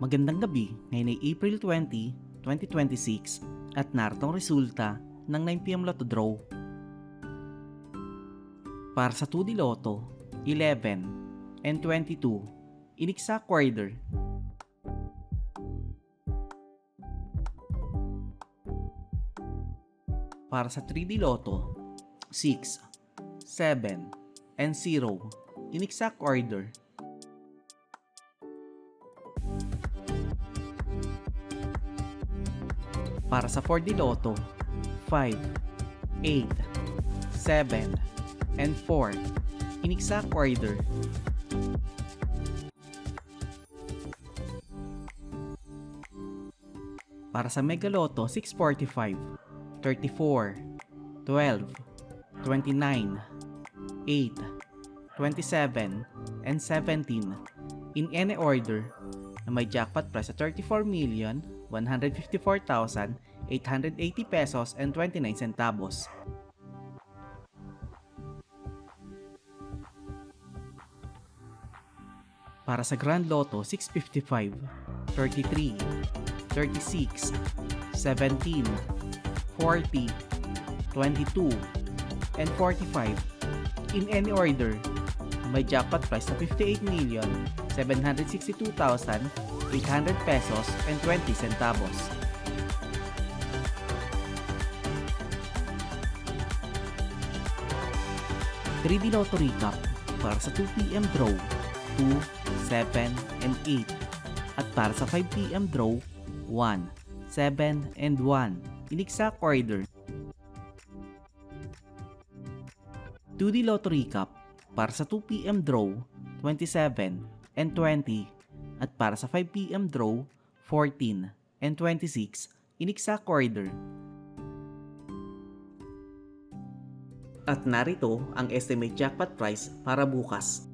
Magandang gabi, ngayon ay April 20, 2026 at narito ang resulta ng 9pm Lotto Draw. Para sa 2D Lotto, 11 and 22, inexact quarter. Para sa 3D Lotto, 6, 7 and 0, inexact order. Para sa 4D Lotto, 5, 8, 7, and 4, in exact order. Para sa Mega Lotto, 645, 34, 12, 29, 8, 27, and 17, in any order, na may jackpot price sa 34,154,880 pesos and 29 centavos. Para sa Grand Lotto, 655, 33, 36, 17, 40, 22, and 45, in any order, may jackpot price na 58,762,800 pesos and 20 centavos. Three D Lotto Recap para sa 2pm draw, 2, 7, and 8, at para sa 5pm draw, 1, 7, and 1, in exact order. 2D Lotto Recap para sa 2pm draw, 27 and 20, at para sa 5pm draw, 14 and 26, in exact order. At narito ang estimate jackpot price para bukas.